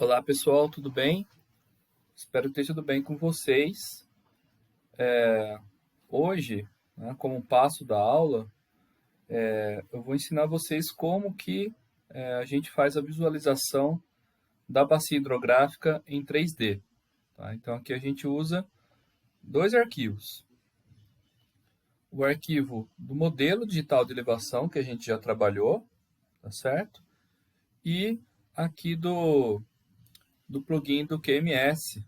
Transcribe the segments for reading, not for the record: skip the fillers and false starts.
Olá pessoal, tudo bem? Espero que esteja tudo bem com vocês. Hoje, como passo da aula, eu vou ensinar vocês como que a gente faz a visualização da bacia hidrográfica em 3D. Tá? Então aqui a gente usa dois arquivos. O arquivo do modelo digital de elevação, que a gente já trabalhou, tá certo? E aqui do plugin do QMS,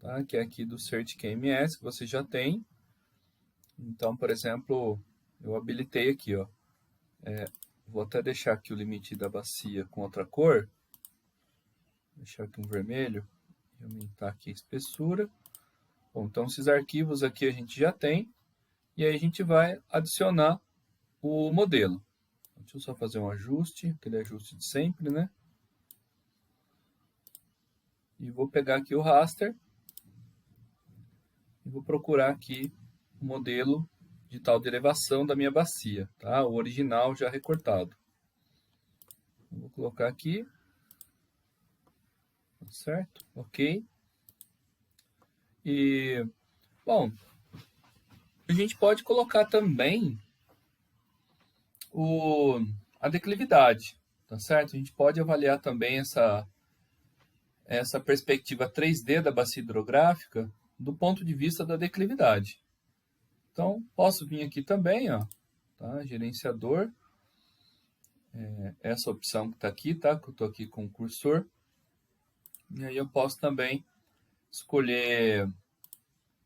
tá? Que é aqui do Search QMS, que você já tem. Então, por exemplo, eu habilitei aqui, ó. Vou até deixar aqui o limite da bacia com outra cor. Vou deixar aqui um vermelho. E aumentar aqui a espessura. Bom, então esses arquivos aqui a gente já tem. E aí a gente vai adicionar o modelo. Deixa eu só fazer um ajuste, aquele ajuste de sempre, né? E vou pegar aqui o raster. E vou procurar aqui o modelo digital de elevação da minha bacia, tá? O original já recortado. Vou colocar aqui. Certo? Ok. E, bom, a gente pode colocar também a declividade, tá certo? A gente pode avaliar também essa perspectiva 3D da bacia hidrográfica do ponto de vista da declividade. Então, posso vir aqui também, ó, tá? Gerenciador, essa opção que está aqui, tá? Que eu estou aqui com o cursor. E aí eu posso também escolher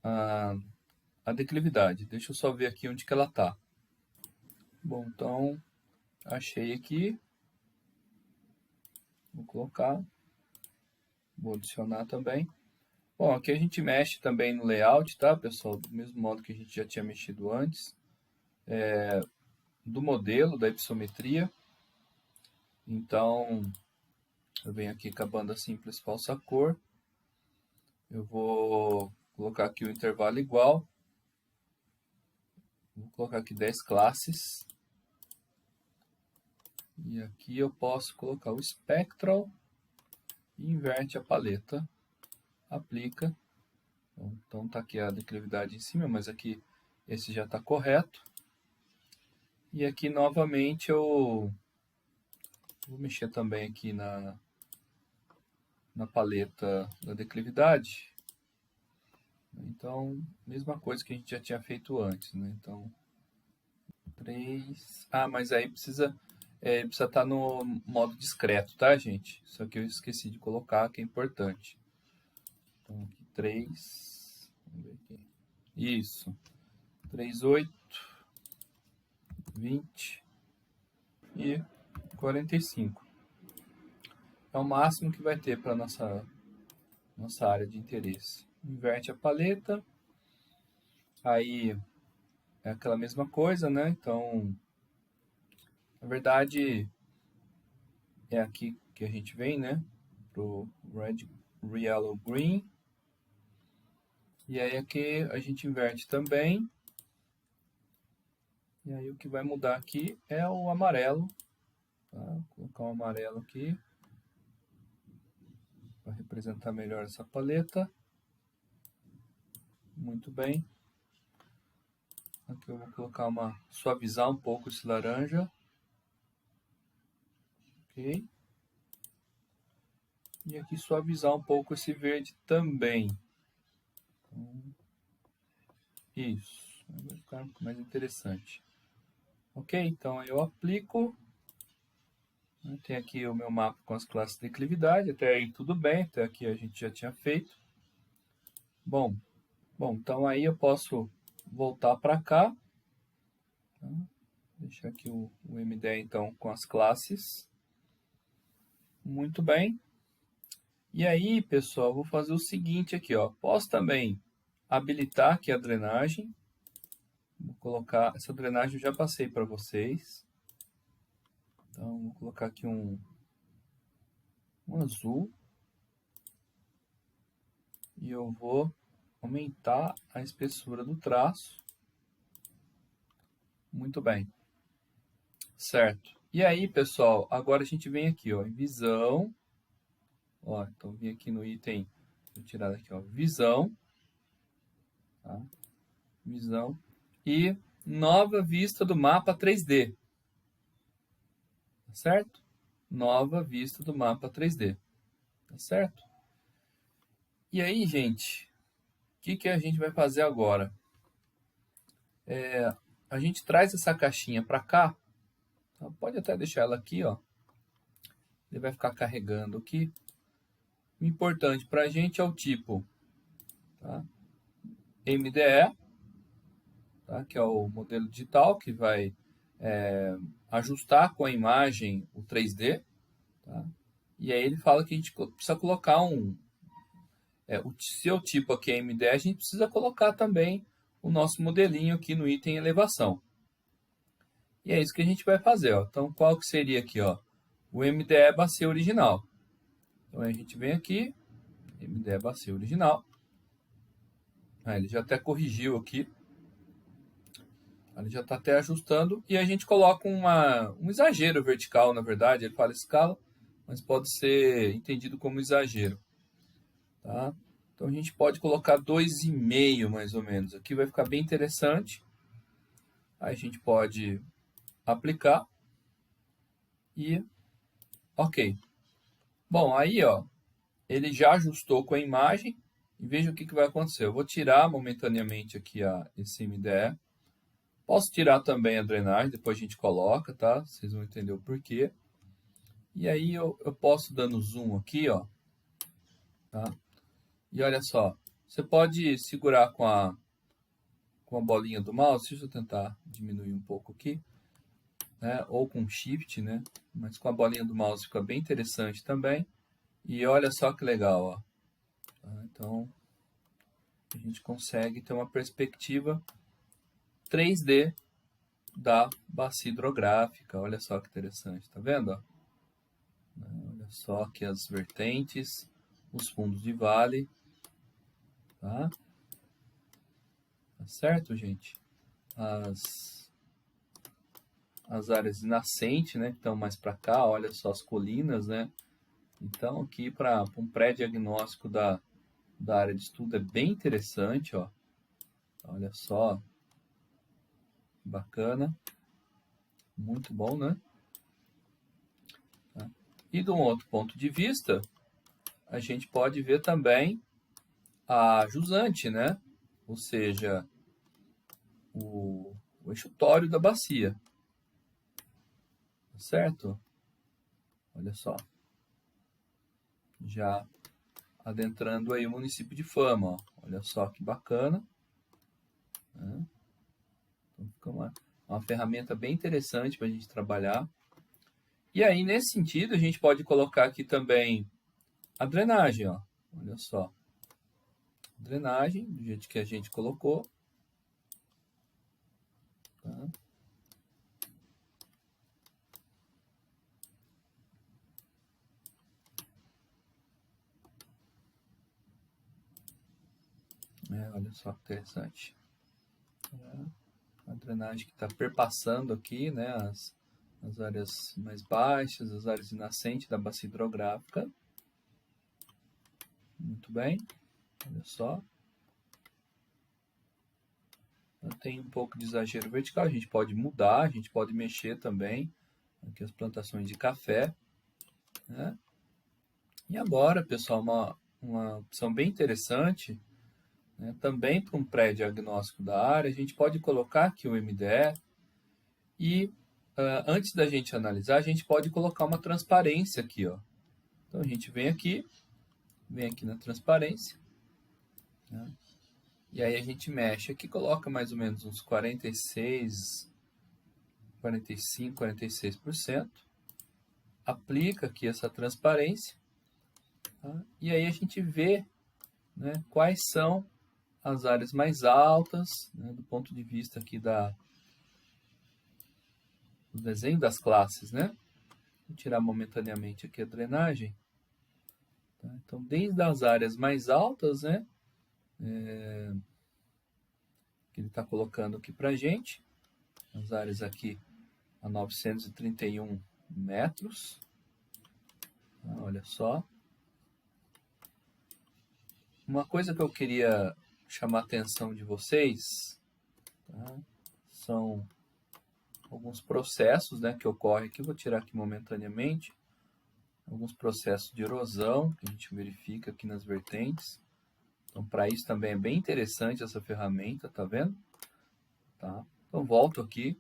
a declividade. Deixa eu só ver aqui onde que ela está. Bom, então, achei aqui. Vou colocar. Vou adicionar também. Bom, aqui a gente mexe também no layout, tá, pessoal? Do mesmo modo que a gente já tinha mexido antes. Do modelo, da hipissometria. Então, eu venho aqui com a banda simples falsa cor. Eu vou colocar aqui o intervalo igual. Vou colocar aqui 10 classes. E aqui eu posso colocar o spectral. E inverte a paleta. Aplica. Então está aqui a declividade em cima, mas aqui esse já está correto. E aqui novamente eu vou mexer também aqui na paleta da declividade. Então, mesma coisa que a gente já tinha feito antes, né? Então, 3... mas aí precisa estar no modo discreto, tá, gente? Isso aqui eu esqueci de colocar, que é importante. Então, aqui 3... Vamos ver aqui. Isso. 3, 8, 20 e 45. É o máximo que vai ter para nossa área de interesse. Inverte a paleta. Aí é aquela mesma coisa, né? Então, na verdade, é aqui que a gente vem, né? Pro Red, Yellow, Green. E aí aqui a gente inverte também. E aí o que vai mudar aqui é o amarelo. Tá? Vou colocar um amarelo aqui para representar melhor essa paleta. Muito bem. Aqui eu vou colocar suavizar um pouco esse laranja. Ok. E aqui suavizar um pouco esse verde também. Então, isso. Vai ficar mais interessante. Ok, então eu aplico. Tem aqui o meu mapa com as classes de declividade. Até aí tudo bem. Até aqui a gente já tinha feito. Bom, então aí eu posso voltar para cá. Tá? Deixar aqui o MDE então com as classes. Muito bem. E aí, pessoal, vou fazer o seguinte aqui, ó. Posso também habilitar aqui a drenagem. Vou colocar, essa drenagem eu já passei para vocês. Então, vou colocar aqui um azul. E eu vou aumentar a espessura do traço. Muito bem. Certo. E aí, pessoal, agora a gente vem aqui, ó, em visão. Ó, então vim aqui no item, vou tirar daqui, ó, visão, tá? Visão e nova vista do mapa 3D, tá certo? Nova vista do mapa 3D, tá certo? E aí, gente, o que a gente vai fazer agora? A gente traz essa caixinha para cá, tá? Pode até deixar ela aqui, ó. Ele vai ficar carregando aqui. O importante para a gente é o tipo, tá? MDE, tá? Que é o modelo digital que vai ajustar com a imagem o 3D. Tá? E aí ele fala que a gente precisa colocar o seu tipo aqui é MDE, a gente precisa colocar também o nosso modelinho aqui no item elevação. E é isso que a gente vai fazer. Ó. Então, qual que seria aqui? Ó? O MDE bacia original. Então, a gente vem aqui, MDE bacia original. Ele já até corrigiu aqui. Ele já está até ajustando. E a gente coloca um exagero vertical, na verdade. Ele fala escala, mas pode ser entendido como exagero. Tá? Então, a gente pode colocar 2,5 mais ou menos. Aqui vai ficar bem interessante. Aí a gente pode aplicar. E, ok. Bom, aí, ó, ele já ajustou com a imagem. E veja o que vai acontecer. Eu vou tirar momentaneamente aqui esse MDE. Posso tirar também a drenagem, depois a gente coloca, tá? Vocês vão entender o porquê. E aí eu posso dando zoom aqui, ó. Tá? E olha só, você pode segurar com a bolinha do mouse, deixa eu tentar diminuir um pouco aqui, né? Ou com shift, né? Mas com a bolinha do mouse fica bem interessante também. E olha só que legal, ó. Tá? Então, a gente consegue ter uma perspectiva 3D da bacia hidrográfica. Olha só que interessante, tá vendo? Olha só aqui as vertentes, os fundos de vale, tá? Tá certo, gente? As áreas de nascente, né, que estão mais para cá, olha só as colinas, né? Então, aqui para um pré-diagnóstico da área de estudo é bem interessante, ó. Olha só, bacana, muito bom, né? Tá? E de um outro ponto de vista, a gente pode ver também a jusante, né? Ou seja, o enxutório da bacia. Certo? Olha só. Já adentrando aí o município de Fama, ó. Olha só que bacana. Né? Então fica uma ferramenta bem interessante para a gente trabalhar. E aí, nesse sentido, a gente pode colocar aqui também a drenagem, ó. Olha só. Drenagem, do jeito que a gente colocou. Tá? Olha só que interessante. A drenagem que está perpassando aqui, né, as áreas mais baixas, as áreas de nascente da bacia hidrográfica. Muito bem, olha só. Tem um pouco de exagero vertical, a gente pode mudar, a gente pode mexer também. Aqui as plantações de café. Né? E agora, pessoal, uma opção bem interessante, né, também para um pré-diagnóstico da área, a gente pode colocar aqui o MDE e antes da gente analisar, a gente pode colocar uma transparência aqui. Ó. Então, a gente vem aqui na transparência, né? E aí a gente mexe aqui, coloca mais ou menos uns 46, 45, 46%. Aplica aqui essa transparência. Tá? E aí a gente vê, né, quais são as áreas mais altas, né, do ponto de vista aqui do desenho das classes. Né? Vou tirar momentaneamente aqui a drenagem. Tá? Então, desde as áreas mais altas, né, que ele está colocando aqui para a gente, as áreas aqui a 931 metros, olha só, uma coisa que eu queria chamar a atenção de vocês, tá? São alguns processos, né, que ocorrem aqui. Vou tirar aqui momentaneamente. Alguns processos de erosão que a gente verifica aqui nas vertentes. Então, para isso também é bem interessante essa ferramenta, tá vendo? Tá? Então, volto aqui.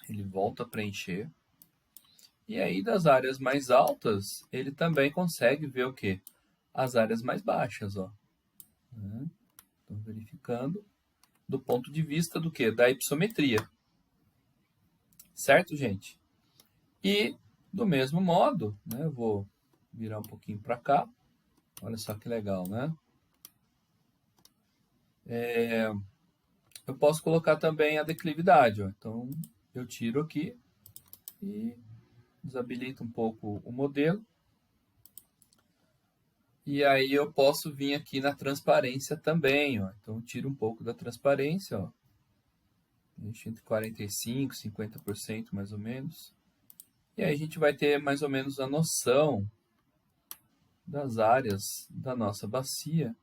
Ele volta a preencher. E aí, das áreas mais altas, ele também consegue ver o quê? As áreas mais baixas, ó. Então, verificando do ponto de vista do quê? Da hipissometria. Certo, gente? E, do mesmo modo, né, eu vou virar um pouquinho para cá. Olha só que legal, né? Eu posso colocar também a declividade, ó. Então, eu tiro aqui e desabilito um pouco o modelo. E aí eu posso vir aqui na transparência também, ó. Então, tiro um pouco da transparência, ó. Deixo entre 45% e 50% mais ou menos. E aí a gente vai ter mais ou menos a noção das áreas da nossa bacia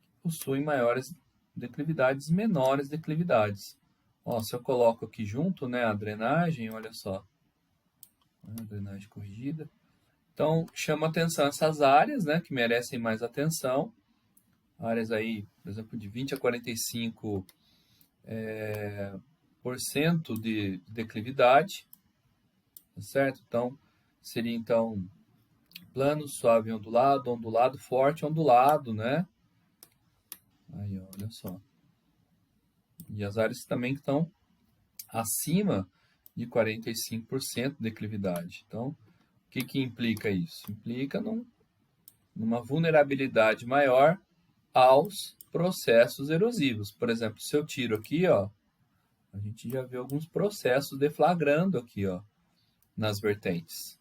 que possuem maiores declividades e menores declividades. Ó, se eu coloco aqui junto, né, a drenagem, olha só, a drenagem corrigida. Então, chama atenção essas áreas, né, que merecem mais atenção. Áreas aí, por exemplo, de 20 a 45% de declividade, tá certo? Então, seria então plano, suave, ondulado, ondulado, forte, ondulado, né? Aí, olha só. E as áreas também que estão acima de 45% de declividade. Então, o que implica isso? Implica numa vulnerabilidade maior aos processos erosivos. Por exemplo, se eu tiro aqui, ó, a gente já vê alguns processos deflagrando aqui, ó, nas vertentes.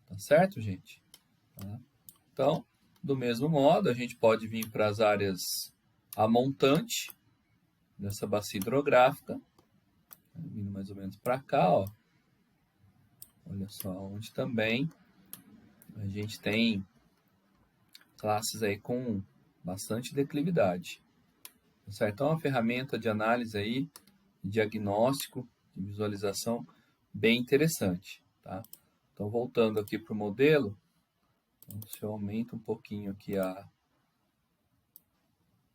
Tá certo, gente? Tá? Então, do mesmo modo, a gente pode vir para as áreas a montante dessa bacia hidrográfica, vindo mais ou menos para cá, ó. Olha só, onde também a gente tem classes aí com bastante declividade. Certo? Então, é uma ferramenta de análise aí, de diagnóstico, de visualização bem interessante, tá? Então, voltando aqui para o modelo, então, se eu aumento um pouquinho aqui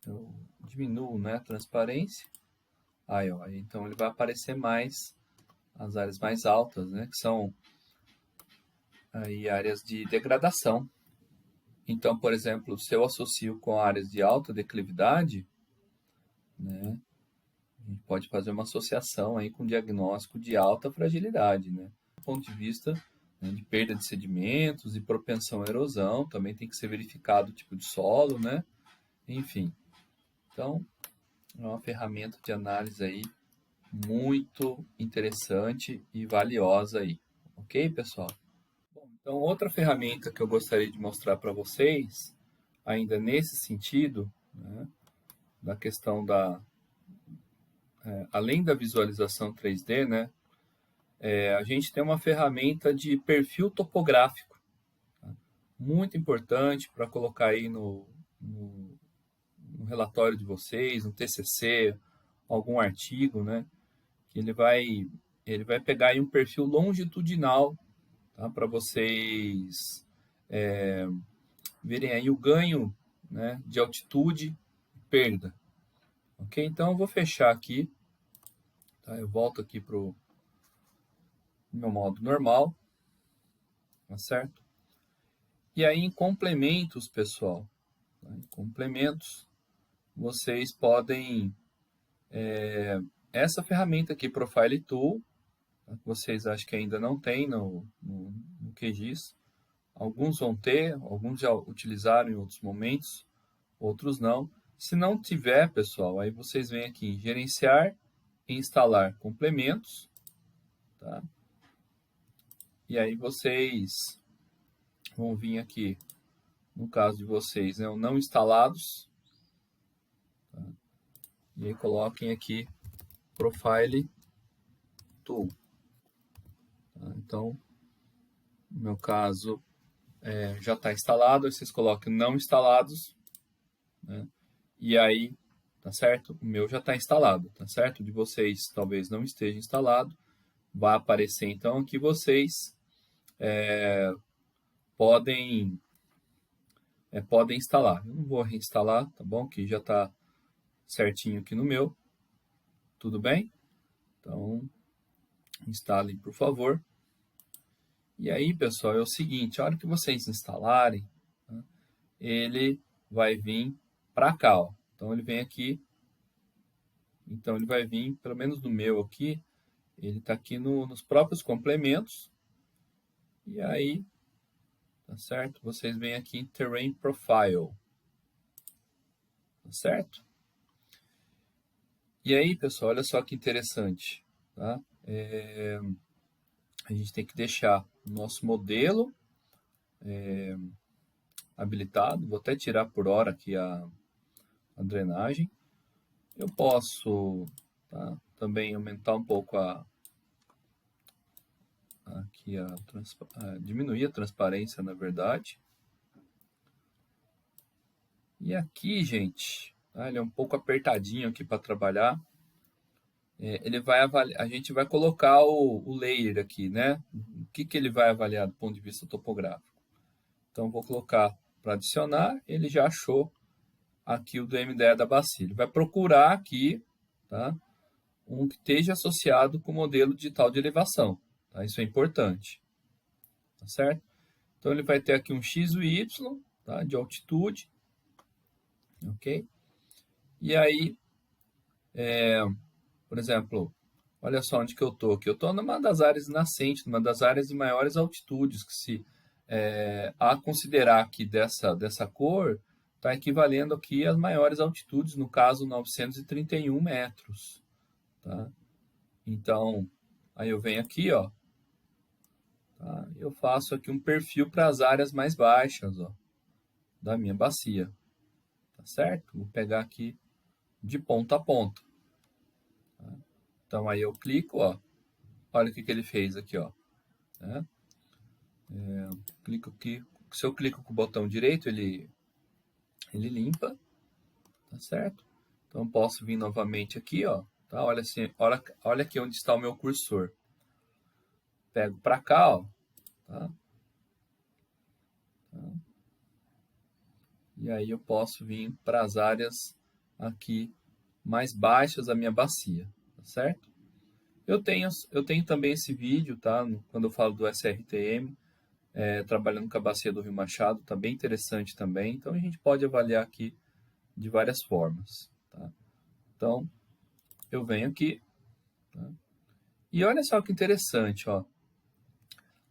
eu diminuo, né, a transparência, aí, ó, então ele vai aparecer mais as áreas mais altas, né, que são aí áreas de degradação. Então, por exemplo, se eu associo com áreas de alta declividade, né, a gente pode fazer uma associação aí com diagnóstico de alta fragilidade, né? Do ponto de vista, né, de perda de sedimentos e propensão à erosão, também tem que ser verificado o tipo de solo, né? Enfim, então é uma ferramenta de análise aí muito interessante e valiosa aí, ok, pessoal? Bom, então outra ferramenta que eu gostaria de mostrar para vocês, ainda nesse sentido, né, da questão além da visualização 3D, né, a gente tem uma ferramenta de perfil topográfico, tá? Muito importante para colocar aí no relatório de vocês, no TCC, algum artigo, né, que ele vai pegar aí um perfil longitudinal, tá, para vocês verem aí o ganho, né, de altitude e perda. Ok? Então eu vou fechar aqui, tá? Eu volto aqui para o meu modo normal, tá certo? E aí em complementos, pessoal, tá? Em complementos, vocês podem, essa ferramenta aqui, Profile Tool, tá? Vocês acham que ainda não tem no QGIS, alguns vão ter, alguns já utilizaram em outros momentos, outros não. Se não tiver, pessoal, aí vocês vêm aqui em gerenciar e instalar complementos, tá? E aí vocês vão vir aqui, no caso de vocês, né, o não instalados, tá? E aí coloquem aqui Profile Tool. Tá? Então, no meu caso, já está instalado, aí vocês colocam não instalados, né? E aí, tá certo? O meu já está instalado, tá certo? De vocês talvez não esteja instalado. Vai aparecer então que vocês podem podem instalar. Eu não vou reinstalar, tá bom? Que já está certinho aqui no meu. Tudo bem? Então, instalem, por favor. E aí, pessoal, é o seguinte, a hora que vocês instalarem, tá? Ele vai vir para cá, ó. Então, ele vem aqui. Então, ele vai vir, pelo menos no meu aqui, ele está aqui nos próprios complementos. E aí, tá certo? Vocês vêm aqui em Terrain Profile. Tá certo? E aí, pessoal, olha só que interessante, tá? A gente tem que deixar o nosso modelo habilitado. Vou até tirar por hora aqui a drenagem. Eu posso, tá, também aumentar um pouco diminuir a transparência, na verdade. E aqui, gente, tá, ele é um pouco apertadinho aqui para trabalhar. Ele vai avaliar, a gente vai colocar o layer aqui, né? O que ele vai avaliar do ponto de vista topográfico. Então, vou colocar para adicionar, ele já achou aqui o do MDE da bacia. Ele vai procurar aqui, tá? Um que esteja associado com o modelo digital de elevação. Tá? Isso é importante. Tá certo? Então, ele vai ter aqui um X e Y, tá? De altitude. Ok? E aí, por exemplo, olha só onde que eu estou aqui. Eu estou numa das áreas nascentes, numa das áreas de maiores altitudes, que se a considerar aqui dessa cor, está equivalendo aqui às maiores altitudes, no caso 931 metros. Tá? Então, aí eu venho aqui, ó, tá? Eu faço aqui um perfil para as áreas mais baixas, ó, da minha bacia. Tá certo? Vou pegar aqui de ponta a ponta. Tá? Então, aí eu clico, ó, olha o que ele fez aqui, ó. Né? Clico aqui. Se eu clico com o botão direito, ele limpa, tá certo? Então, posso vir novamente aqui, ó. Tá? Olha, assim, olha aqui onde está o meu cursor. Pego para cá, ó. Tá? Tá? E aí eu posso vir para as áreas aqui mais baixas da minha bacia, tá certo? Eu tenho também esse vídeo, tá? Quando eu falo do SRTM, trabalhando com a bacia do Rio Machado, tá bem interessante também. Então, a gente pode avaliar aqui de várias formas, tá? Então, eu venho aqui, tá? E olha só que interessante, ó.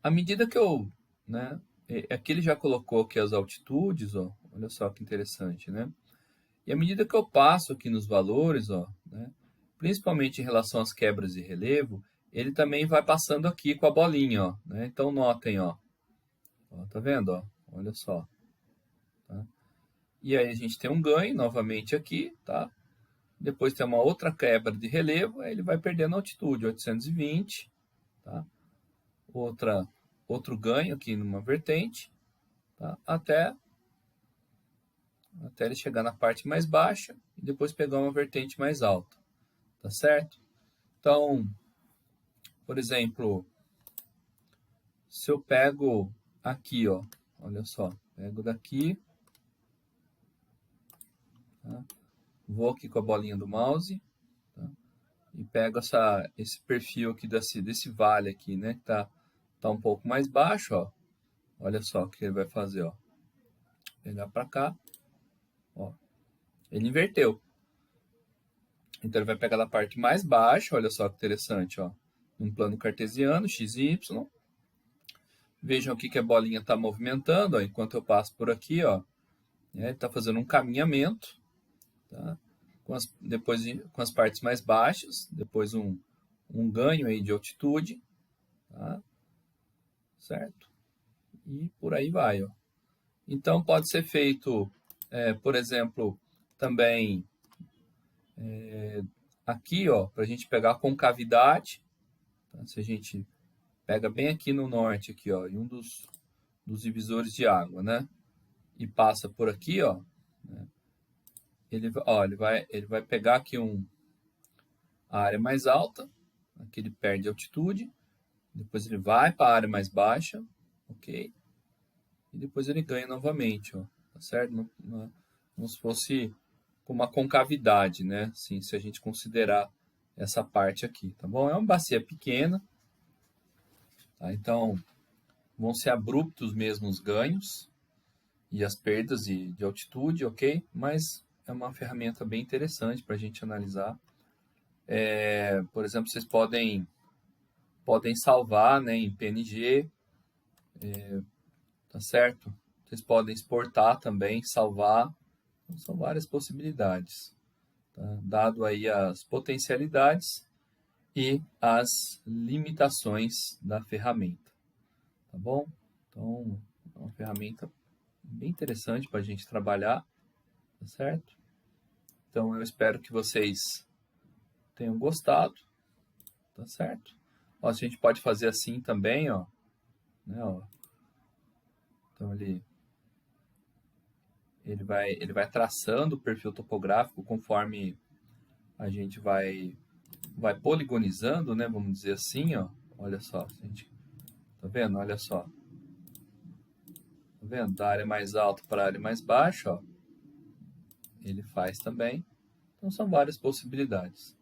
À medida que eu, né? Aqui ele já colocou aqui as altitudes, ó. Olha só que interessante, né? E à medida que eu passo aqui nos valores, ó, né? Principalmente em relação às quebras de relevo, ele também vai passando aqui com a bolinha, ó, né? Então notem, ó, tá vendo, ó? Olha só, tá? E aí a gente tem um ganho novamente aqui, tá? Depois tem uma outra quebra de relevo, aí ele vai perdendo altitude, 820, tá? Outro ganho aqui numa vertente, tá? Até ele chegar na parte mais baixa e depois pegar uma vertente mais alta, tá certo? Então, por exemplo, se eu pego aqui, ó, olha só, pego daqui, tá? Vou aqui com a bolinha do mouse, tá? E pego esse perfil aqui desse vale aqui, né, que tá um pouco mais baixo, ó. Olha só o que ele vai fazer, ó. Pegar para cá, ó. Ele inverteu. Então ele vai pegar da parte mais baixa, olha só que interessante, ó. Um plano cartesiano, x e y. Vejam aqui que a bolinha está movimentando, ó, enquanto eu passo por aqui, ó. Ele está fazendo um caminhamento, tá? Depois com as partes mais baixas, depois um ganho aí de altitude, tá? Certo? E por aí vai, ó. Então pode ser feito, por exemplo, também aqui, ó, para a gente pegar a concavidade, tá? Se a gente pega bem aqui no norte, aqui, ó, em um dos divisores de água, né? E passa por aqui, ó, né? ele vai pegar aqui a área mais alta, aqui ele perde altitude, depois ele vai para a área mais baixa, ok? E depois ele ganha novamente, ó, tá certo? Como se fosse uma concavidade, né? Assim, se a gente considerar essa parte aqui, tá bom? É uma bacia pequena, tá? Então vão ser abruptos mesmo os ganhos e as perdas de altitude, ok? Mas é uma ferramenta bem interessante para a gente analisar. Por exemplo, vocês podem salvar, né, em PNG, tá certo? Vocês podem exportar também, salvar. Então, são várias possibilidades, tá? Dado aí as potencialidades e as limitações da ferramenta, tá bom? Então, é uma ferramenta bem interessante para a gente trabalhar, tá certo? Então, eu espero que vocês tenham gostado, tá certo? Ó, a gente pode fazer assim também, ó, né, ó. Então, ele vai traçando o perfil topográfico conforme a gente vai poligonizando, né? Vamos dizer assim, ó. Olha só, gente. Tá vendo? Olha só. Tá vendo? Da área mais alta para a área mais baixa, ó. Ele faz também. Então são várias possibilidades.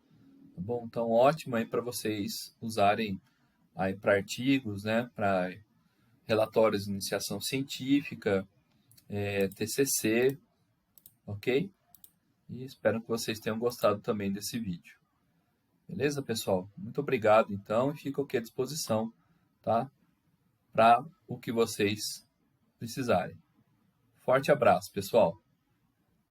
Tá bom? Então ótimo aí para vocês usarem aí para artigos, né? Para relatórios de iniciação científica, TCC, ok? E espero que vocês tenham gostado também desse vídeo. Beleza, pessoal? Muito obrigado, então, e fico aqui à disposição, tá? Para o que vocês precisarem. Forte abraço, pessoal!